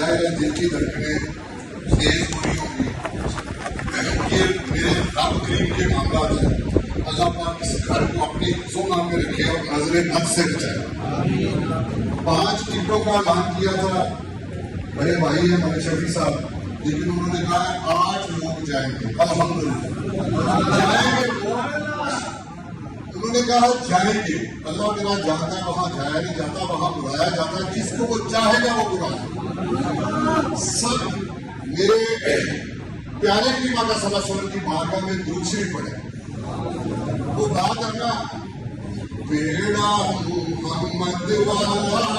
ظاہر ہے دل کی دھڑکنیں تیز ہو رہی ہوں گی. یہ میرے رب کریم کے معاملات ہیں. اللہ پاک اس گھر کو اپنی زمہ میں رکھے اور نظر بد سے بچائے. 5 ٹکٹوں کا اعلان کیا تھا. بڑے بھائی ہیں ملک شفیع صاحب, لیکن انہوں نے کہا 8 لوگ جائیں گے. الحمدللہ جائیں گے. انہوں نے کہا جائیں گے. اللہ میرا جانتا ہے وہاں جایا نہیں جاتا, وہاں بلایا جاتا ہے. جس کو وہ چاہے گا وہ بلائے. سب میرے پیارے کی ماں کا صلی اللہ علیہ وسلم کی بارگاہ میں درود شریف پڑھے. وہ بات کرنا بیڑا محمد والا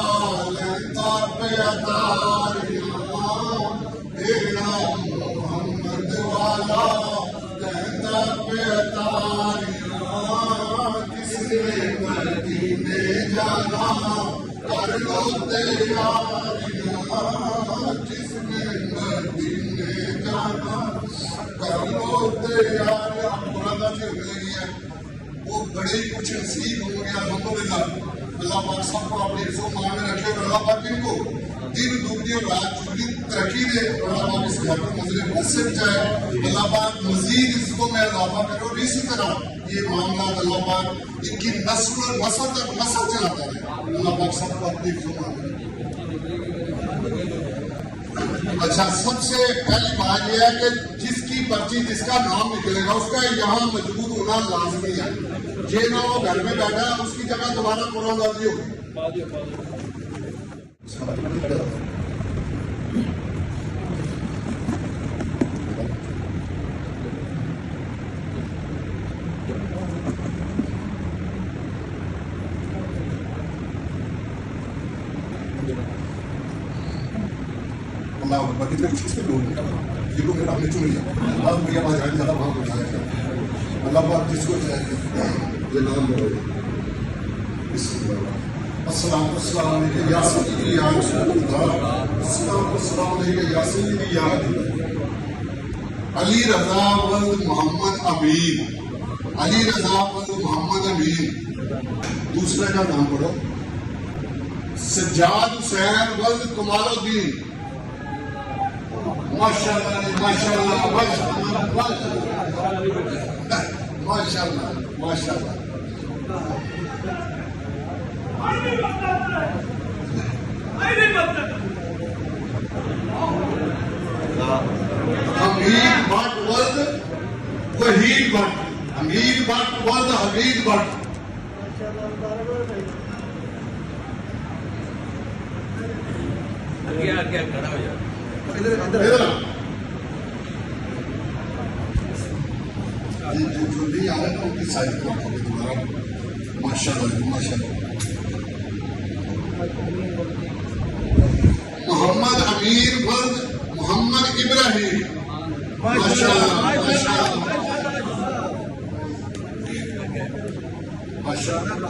لہتا پہ اتاریاں, بیڑا محمد والا لہتا پہ اتاریاں, کس نے مدینے جانا کر لو تیاریاں, جس نے مدینے جانا کر لو تیاریاں. پرانا چل رہی ہے وہ بڑے ہی کچھ نصیب ہو گیا. الحمدللہ اللہ پاک سب کو اپنی عزت و مان میں رکھے اور اللہ پاک ان کو دن دگنی اور رات چگنی ترقی دے. اللہ پاک اس گھر کو منزل بد سے بچائے. اللہ پاک مزید عزتوں میں اضافہ کرے اور اسی طرح یہ معاملات اللہ پاک ان کی نسل تک نسل چلاتا رہے. اللہ پاک سب کو اپنی عزت و مان میں رکھے. اچھا, سب سے پہلی بات یہ ہے کہ جس کی پرچی جس کا نام نکلے گا اس کا یہاں موجود ہونا لازمی ہے. یہ نہ وہ گھر میں بیٹھا ہے اس کی جگہ دوبارہ قرآن بازی ہوگی. اللہ اکبر. کتنے چیز کے لوگ جن کو میرا اپنے چن لیا. اللہ بھیا بات جائے زیادہ بھاگ اٹھایا گیا. اللہ پاک جس کو چاہے یہ نام لو. بسم اللہ. السلام علیکم یا سیدی یا رسول اللہ. السلام علیکم یا سیدی یا علی رضا ولد محمد امین. علی رضا ولد محمد امین. دوسرے کا نام پڑھو سجاد حسین ولد کمال الدین. ماشاءاللہ ماشاءاللہ ماشاءاللہ ماشاءاللہ. حمید بٹ ولد وحید بٹ. حمید بٹ ولد حمید بٹ. کیا کھڑا ہو جائے جو نہیں آ رہا ہے ان کی سائز کو دوبارہ. ماشاءاللہ ماشاءاللہ. محمد امیر ولد محمد ابراہیم. ماشاءاللہ ماشاءاللہ ماشاءاللہ.